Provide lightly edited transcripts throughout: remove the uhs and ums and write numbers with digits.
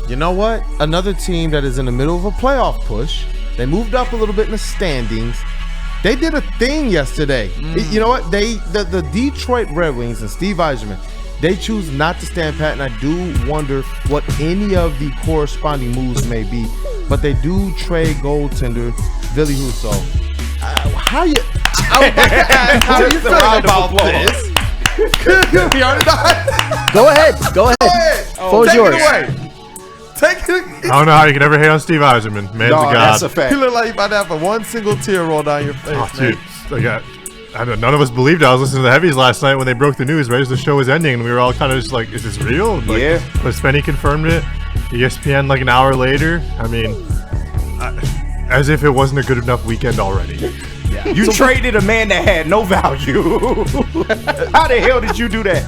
You know what? Another team that is in the middle of a playoff push. They moved up a little bit in the standings. They did a thing yesterday. You know what? The Detroit Red Wings and Steve Yzerman, they choose not to stand pat, and I do wonder what any of the corresponding moves may be. But they do trade goaltender Ville Husso. How you feeling about this? You already know. Go ahead. Floor's yours. Take it. I don't know how you can ever hate on Steve Yzerman. Man's a god. That's a fact. You look like you about to have one single tear roll down your face. Oh, dude, I don't, none of us believed it. I was listening to the Heavies last night when they broke the news right as the show was ending, and we were all kind of just like, is this real? Like, Yeah. But Spenny confirmed it. ESPN like an hour later. I mean, as if it wasn't a good enough weekend already. You traded a man that had no value. How the hell did you do that?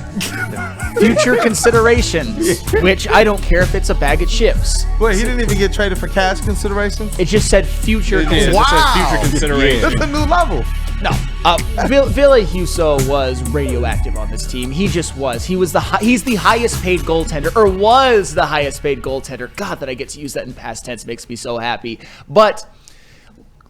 Future considerations, which I don't care if it's a bag of chips. Wait, he didn't even get traded for cash considerations? It just said future considerations. Future consideration. That's a new level. No, Ville Husso was radioactive on this team. He just was. He's the highest paid goaltender, or was the highest paid goaltender. God, that I get to use that in past tense makes me so happy. But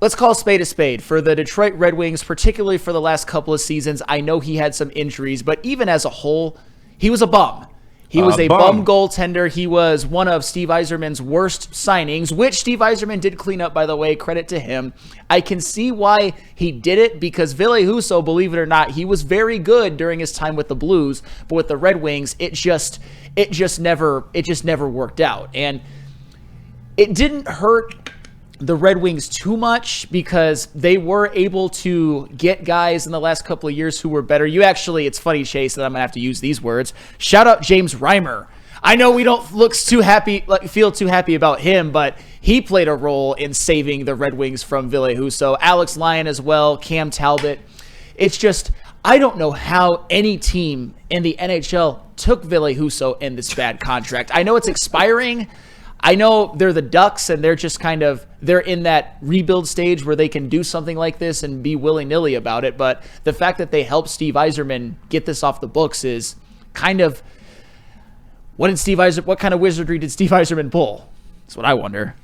let's call a spade. For the Detroit Red Wings, particularly for the last couple of seasons, I know he had some injuries, but even as a whole, he was a bum. He was a bum goaltender. He was one of Steve Yzerman's worst signings, which Steve Yzerman did clean up, by the way. Credit to him. I can see why he did it, because Ville Husso, believe it or not, he was very good during his time with the Blues, but with the Red Wings, it just never worked out. And it didn't hurt the Red Wings too much because they were able to get guys in the last couple of years who were better. It's funny, Chase, that I'm gonna have to use these words. Shout out James Reimer. I know we don't feel too happy about him, but he played a role in saving the Red Wings from Ville Husso. Alex Lyon as well, Cam Talbot. It's just, I don't know how any team in the NHL took Ville Husso in this bad contract. I know it's expiring. I know they're the Ducks, and they're just they're in that rebuild stage where they can do something like this and be willy-nilly about it. But the fact that they helped Steve Yzerman get this off the books is what kind of wizardry did Steve Yzerman pull? That's what I wonder.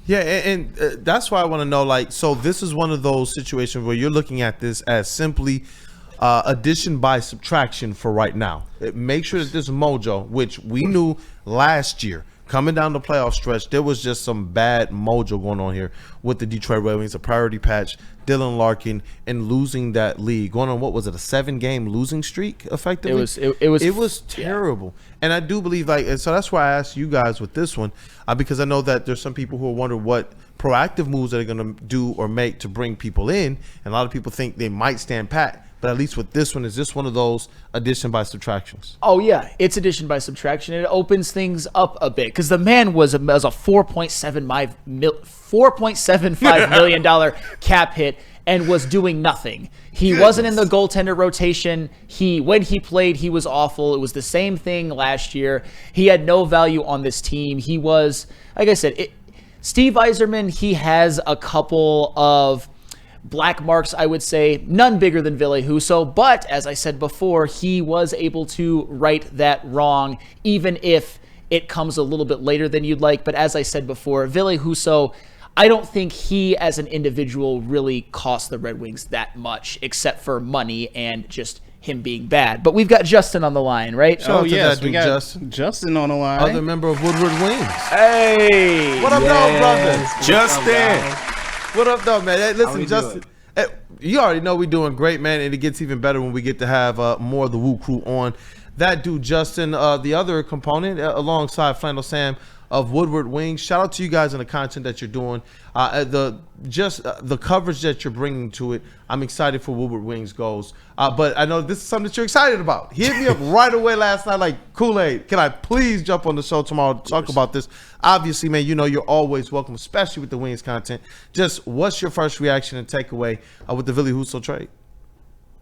Yeah, and that's why I want to know, so this is one of those situations where you're looking at this as simply addition by subtraction for right now. Make sure that this mojo, which we knew last year, coming down the playoff stretch, there was just some bad mojo going on here with the Detroit Red Wings, a priority patch, Dylan Larkin, and losing that lead. Going on, what was it, a 7-game losing streak, effectively? It was terrible. Yeah. And I do believe, and so that's why I asked you guys with this one, because I know that there's some people who are wondering what proactive moves they're going to do or make to bring people in. And a lot of people think they might stand pat. But at least with this one, is this one of those addition by subtractions? Oh, yeah. It's addition by subtraction. It opens things up a bit because the man was a $4.75 million cap hit and was doing nothing. He wasn't in the goaltender rotation. When he played, he was awful. It was the same thing last year. He had no value on this team. He was, like I said, Steve Yzerman, he has a couple of black marks, I would say, none bigger than Ville Husso, but as I said before, he was able to right that wrong, even if it comes a little bit later than you'd like. But as I said before, Ville Husso, I don't think he as an individual really cost the Red Wings that much, except for money and just him being bad. But we've got Justin on the line, right? Yes, we got Justin on the line. Other member of Woodward Wings. Hey! What up, though, brother? Justin! What up, though, man? Hey, listen, Justin, you already know we're doing great, man, and it gets even better when we get to have more of the Woo Crew on. That dude, Justin, the other component, alongside Flannel Sam of Woodward Wings. Shout out to you guys on the content that you're doing, the coverage that you're bringing to it. I'm excited for Woodward Wings goes. But I know this is something that you're excited about. He hit me up right away last night like, Kool-Aid, can I please jump on the show tomorrow to talk about this? Obviously, man, you know you're always welcome, especially with the Wings content. Just what's your first reaction and takeaway with the Ville Husso trade?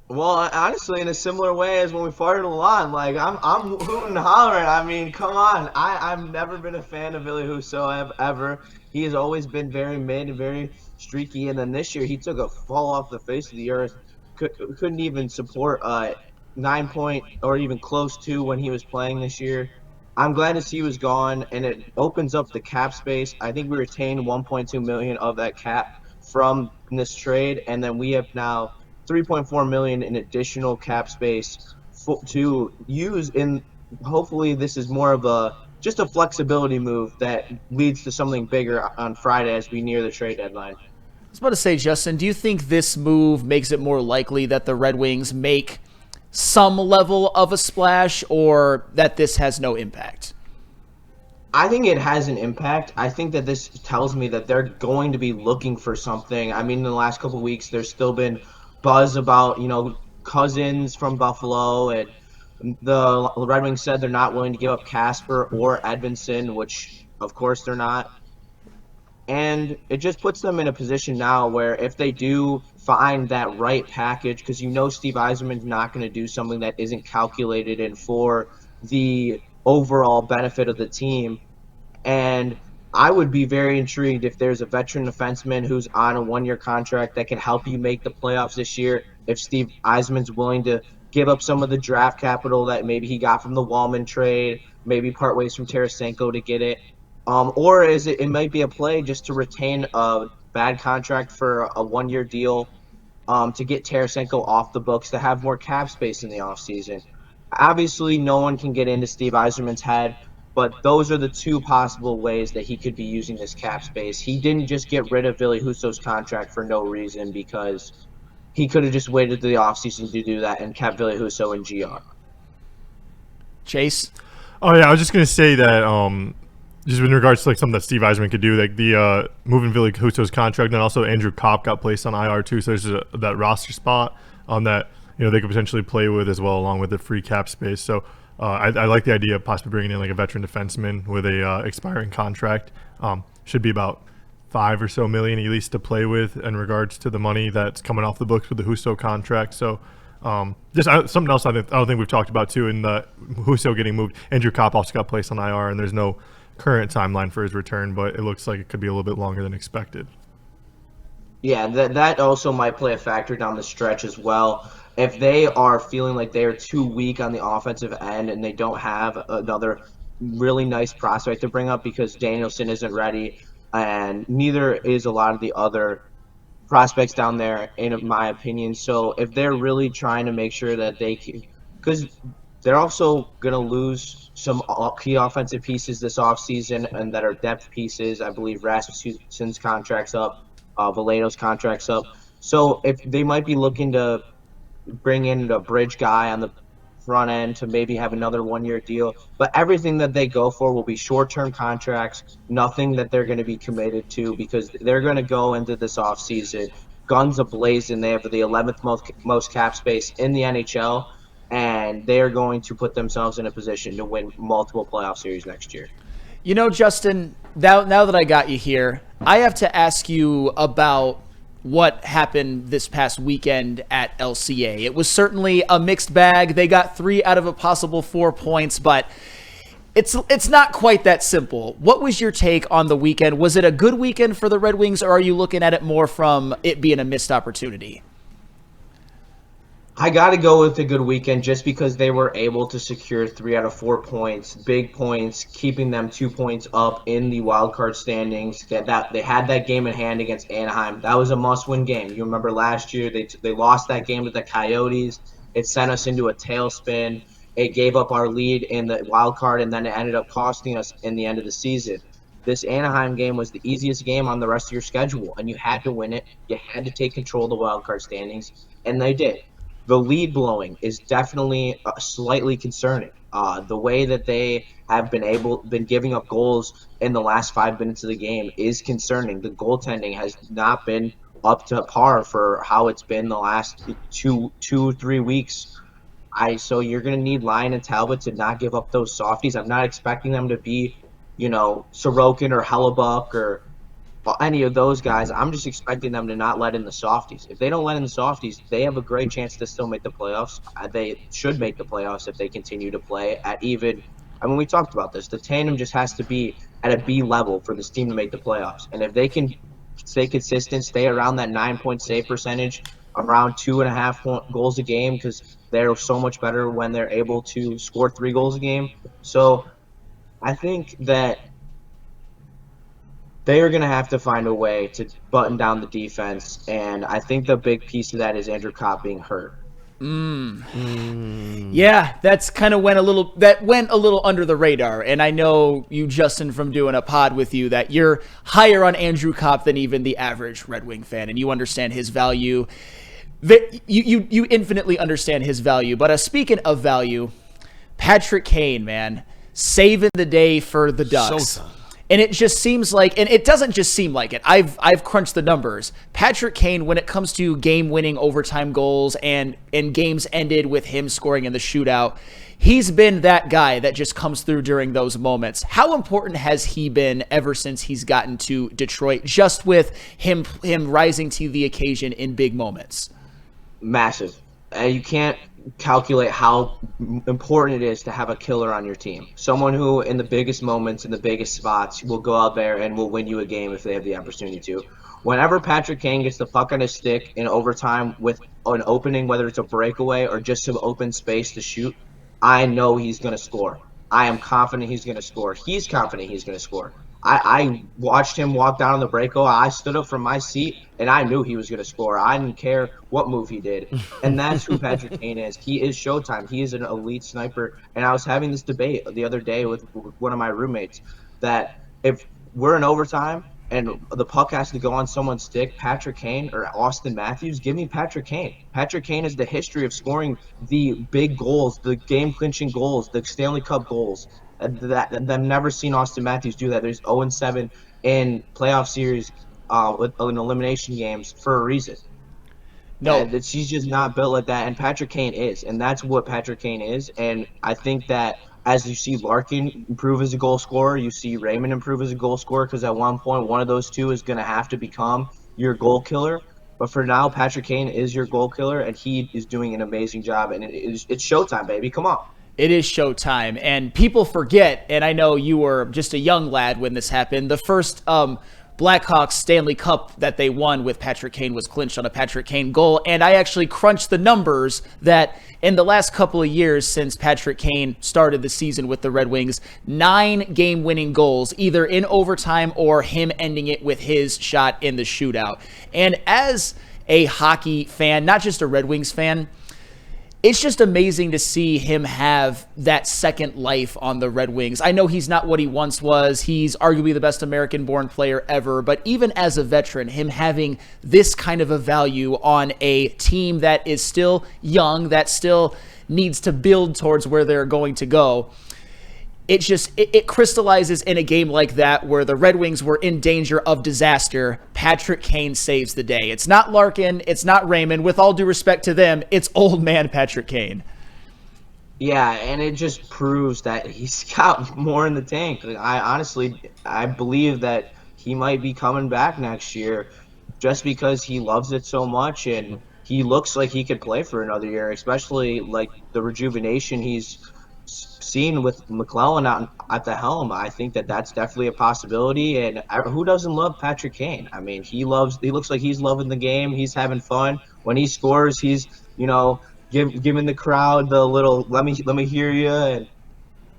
Well, honestly, in a similar way as when we farted a lot, like I'm hooting and hollering. I mean, come on. I've never been a fan of Ville Husso ever. He has always been very mid and very streaky, and then this year he took a fall off the face of the earth. Couldn't even support 9 point or even close to when he was playing this year. I'm glad to see he was gone, and it opens up the cap space. I think we retained 1.2 million of that cap from this trade, and then we have now 3.4 million in additional cap space to use in. Hopefully, this is more of a just a flexibility move that leads to something bigger on Friday as we near the trade deadline. I was about to say, Justin, do you think this move makes it more likely that the Red Wings make some level of a splash, or that this has no impact? I think it has an impact. I think that this tells me that they're going to be looking for something. I mean, in the last couple of weeks, there's still been buzz about, Cousins from Buffalo, and the Red Wings said they're not willing to give up Casper or Edmondson, which of course they're not. And it just puts them in a position now where if they do find that right package, because Steve Yzerman's not going to do something that isn't calculated and for the overall benefit of the team. And I would be very intrigued if there's a veteran defenseman who's on a one-year contract that can help you make the playoffs this year. If Steve Yzerman's willing to give up some of the draft capital that maybe he got from the Wallman trade, maybe part ways from Tarasenko to get it. Or is it might be a play just to retain a bad contract for a one-year deal to get Tarasenko off the books to have more cap space in the offseason. Obviously, no one can get into Steve Yzerman's head, but those are the two possible ways that he could be using this cap space. He didn't just get rid of Ville Husso's contract for no reason, because he could have just waited to the offseason to do that and kept Ville Husso in GR. Chase? Oh, yeah, I was just going to say that just in regards to something that Steve Yzerman could do, the moving Ville Husso's contract, and also Andrew Kopp got placed on IR too, so there's that roster spot that they could potentially play with as well, along with the free cap space. So I like the idea of possibly bringing in a veteran defenseman with a expiring contract. Should be about $5 or so million at least to play with in regards to the money that's coming off the books with the Husso contract. So something else I don't think we've talked about too, in the Husso getting moved. Andrew Kopp also got placed on IR, and there's no current timeline for his return, but it looks like it could be a little bit longer than expected. Yeah, that also might play a factor down the stretch as well. If they are feeling like they are too weak on the offensive end and they don't have another really nice prospect to bring up because Danielson isn't ready, and neither is a lot of the other prospects down there, in my opinion. So if they're really trying to make sure that they can, because they're also going to lose some key offensive pieces this offseason and that are depth pieces. I believe Rasmussen's contract's up, Valeto's contract's up. So if they might be looking to bring in a bridge guy on the front end to maybe have another one-year deal. But everything that they go for will be short-term contracts, nothing that they're going to be committed to, because they're going to go into this offseason guns a-blazing. They have the 11th most cap space in the NHL, and they are going to put themselves in a position to win multiple playoff series next year. Justin, now that I got you here, I have to ask you about what happened this past weekend at LCA. It was certainly a mixed bag. They got 3 out of a possible 4 points, but it's not quite that simple. What was your take on the weekend? Was it a good weekend for the Red Wings, or are you looking at it more from it being a missed opportunity? I got to go with a good weekend just because they were able to secure 3 out of 4 points, big points, keeping them 2 points up in the wild card standings. That they had that game in hand against Anaheim. That was a must-win game. You remember last year they lost that game to the Coyotes. It sent us into a tailspin. It gave up our lead in the wild card, and then it ended up costing us in the end of the season. This Anaheim game was the easiest game on the rest of your schedule, and you had to win it. You had to take control of the wild card standings, and they did. The lead blowing is definitely slightly concerning. The way that they have been giving up goals in the last 5 minutes of the game is concerning. The goaltending has not been up to par for how it's been the last 2-3 weeks. So you're going to need Lyon and Talbot to not give up those softies. I'm not expecting them to be, Sorokin or Hellebuck or any of those guys. I'm just expecting them to not let in the softies. If they don't let in the softies, they have a great chance to still make the playoffs. They should make the playoffs if they continue to play at even. We talked about this. The tandem just has to be at a B level for this team to make the playoffs. And if they can stay consistent, stay around that 9-point save percentage, around 2.5 goals a game, because they're so much better when they're able to score 3 goals a game. So I think that they are going to have to find a way to button down the defense, and I think the big piece of that is Andrew Kopp being hurt. Yeah, that's kind of went a little under the radar. And I know you, Justin, from doing a pod with you, that you're higher on Andrew Kopp than even the average Red Wing fan, and you understand his value. You infinitely understand his value. But speaking of value, Patrick Kane, man, saving the day for the Ducks. Showtime. And it just seems like, and it doesn't just seem like it. I've crunched the numbers. Patrick Kane, when it comes to game-winning overtime goals and games ended with him scoring in the shootout, he's been that guy that just comes through during those moments. How important has he been ever since he's gotten to Detroit, just with him rising to the occasion in big moments? Massive. You can't calculate how important it is to have a killer on your team. Someone who, in the biggest moments, in the biggest spots, will go out there and will win you a game if they have the opportunity to. Whenever Patrick Kane gets the puck on his stick in overtime with an opening, whether it's a breakaway or just some open space to shoot, I know he's going to score. I am confident he's going to score. He's confident he's going to score. I watched him walk down on the breakaway. I stood up from my seat, and I knew he was going to score. I didn't care what move he did. And that's who Patrick Kane is. He is Showtime. He is an elite sniper. And I was having this debate the other day with one of my roommates that if we're in overtime and the puck has to go on someone's stick, Patrick Kane or Austin Matthews, give me Patrick Kane. Patrick Kane is the history of scoring the big goals, the game-clinching goals, the Stanley Cup goals. I've never seen Austin Matthews do that. There's 0-7 in playoff series in elimination games for a reason. No, She's just not built like that, and Patrick Kane is, and that's what Patrick Kane is. And I think that as you see Larkin improve as a goal scorer, you see Raymond improve as a goal scorer, because at one point one of those two is going to have to become your goal killer. But for now, Patrick Kane is your goal killer, and he is doing an amazing job. And it's Showtime, baby. Come on. it is Showtime, and people forget, and I know you were just a young lad when this happened, the first Blackhawks Stanley Cup that they won with Patrick Kane was clinched on a Patrick Kane goal, and I actually crunched the numbers that in the last couple of years since Patrick Kane started the season with the Red Wings, 9 game-winning goals, either in overtime or him ending it with his shot in the shootout. And as a hockey fan, not just a Red Wings fan, it's just amazing to see him have that second life on the Red Wings. I know he's not what he once was. He's arguably the best American-born player ever. But even as a veteran, him having this kind of a value on a team that is still young, that still needs to build towards where they're going to go, it crystallizes in a game like that where the Red Wings were in danger of disaster. Patrick Kane saves the day. It's not Larkin. It's not Raymond. With all due respect to them, it's old man Patrick Kane. Yeah, and it just proves that he's got more in the tank. I believe that he might be coming back next year just because he loves it so much, and he looks like he could play for another year, especially like the rejuvenation he's seen with McClellan out at the helm. I think that that's definitely a possibility. And who doesn't love Patrick Kane? I mean, he looks like he's loving the game. He's having fun. When he scores, he's, giving the crowd the little, let me hear you. And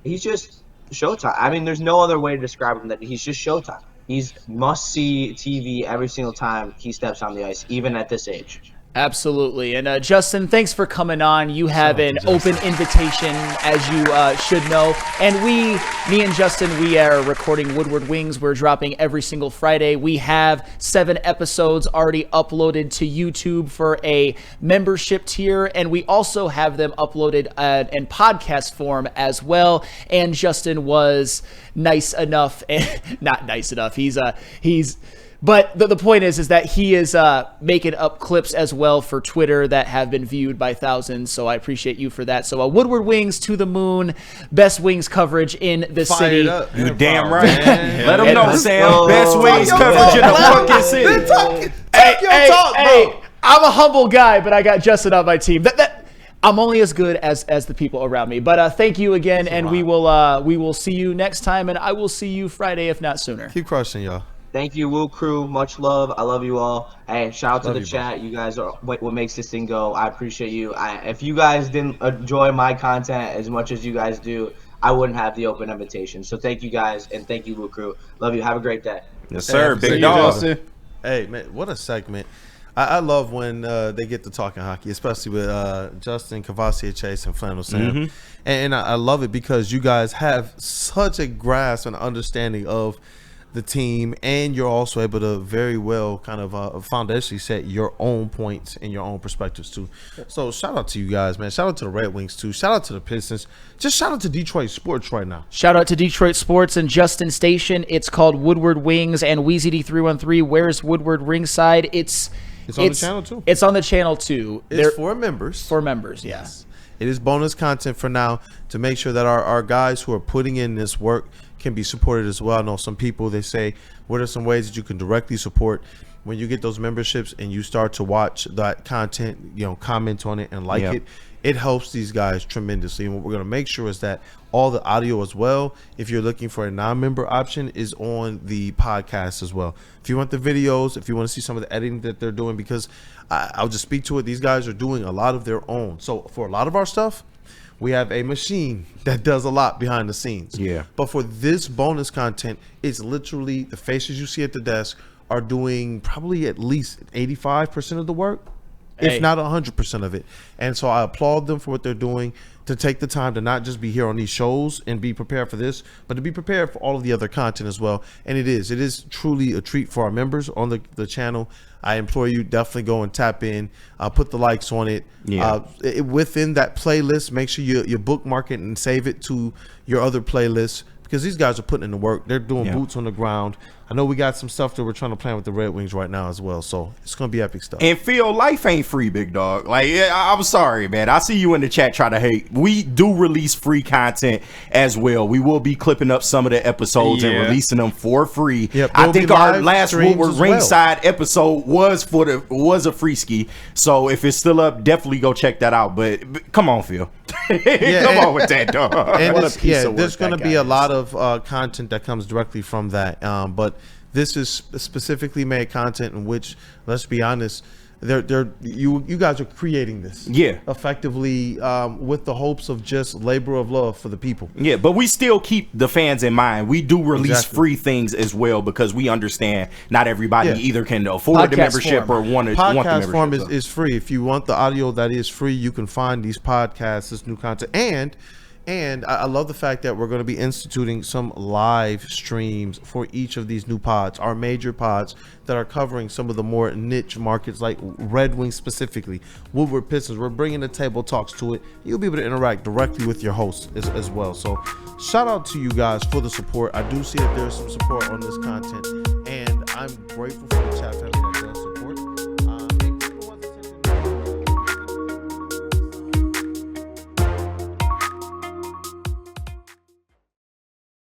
he's just Showtime. I mean, there's no other way to describe him than he's just Showtime. He's must-see TV every single time he steps on the ice, even at this age. Absolutely. And Justin, thanks for coming on. You have an open invitation, as you should know. And me and Justin, we are recording Woodward Wings. We're dropping every single Friday. We have 7 episodes already uploaded to YouTube for a membership tier. And we also have them uploaded in podcast form as well. And Justin was nice enough, not nice enough. But the point is that he is making up clips as well for Twitter that have been viewed by thousands. So I appreciate you for that. So Woodward Wings to the moon, best wings coverage in the city. You damn right. Let them know, Sam. Best wings coverage in the fucking city. Hey, I'm a humble guy, but I got Justin on my team. I'm only as good as the people around me. But thank you again, and we will see you next time, and I will see you Friday, if not sooner. Keep crushing, y'all. Thank you, Woo Crew. Much love. I love you all. Hey, shout out to the chat. You guys are what makes this thing go. I appreciate you. If you guys didn't enjoy my content as much as you guys do, I wouldn't have the open invitation. So thank you guys, and thank you, Woo Crew. Love you. Have a great day. Yes, sir. Hey, Big See you, dog. Justin. Hey man, what a segment! I love when they get to talking hockey, especially with Justin, Cavassier, Chase, and Flannel Sam, and I love it because you guys have such a grasp and understanding of the team, and you're also able to very well kind of foundationally set your own points and your own perspectives too. So shout out to you guys, man. Shout out to the Red Wings too. Shout out to the Pistons. Just shout out to Detroit sports right now. Shout out to Detroit Sports and Justin Station. It's called Woodward Wings and WeezyD313. Where's Woodward Ringside? It's on the channel too. It's on the channel too. It's for members. For members, yes. It is bonus content for now to make sure that our guys who are putting in this work can be supported as well. I know some people, they say, what are some ways that you can directly support? When you get those memberships and you start to watch that content, comment on it and like it, it helps these guys tremendously. And what we're going to make sure is that all the audio as well, if you're looking for a non-member option, is on the podcast as well. If you want the videos, if you want to see some of the editing that they're doing, because I'll just speak to it, these guys are doing a lot of their own. So for a lot of our stuff, we have a machine that does a lot behind the scenes. Yeah. But for this bonus content, it's literally the faces you see at the desk are doing probably at least 85% of the work, if not 100% of it. And so I applaud them for what they're doing, to take the time to not just be here on these shows and be prepared for this, but to be prepared for all of the other content as well. And it is truly a treat for our members on the channel. I implore you, definitely go and tap in, put the likes on it. Within that playlist, make sure you bookmark it and save it to your other playlists, because these guys are putting in the work. They're doing boots on the ground. I know we got some stuff that we're trying to plan with the Red Wings right now as well, so it's gonna be epic stuff. And Phil, life ain't free, big dog. Like, I'm sorry, man. I see you in the chat try to hate. We do release free content as well. We will be clipping up some of the episodes and releasing them for free. I think our last Woodward Ringside episode was a free ski. So if it's still up, definitely go check that out. But come on, Phil. Come on with that, dog. And there's going to be a lot of content that comes directly from that. But this is specifically made content in which, let's be honest, you guys are creating this effectively with the hopes of just labor of love for the people. But we still keep the fans in mind. We do release free things as well, because we understand not everybody either can afford the membership or want the membership. Podcast form is free. If you want the audio that is free, you can find these podcasts, this new content, and I love the fact that we're going to be instituting some live streams for each of these new pods, our major pods that are covering some of the more niche markets, like Red Wings specifically, Woodward Pistons. We're bringing the table talks to it. You'll be able to interact directly with your host as well. So shout out to you guys for the support. I do see that there's some support on this content, and I'm grateful for the chat family that does support.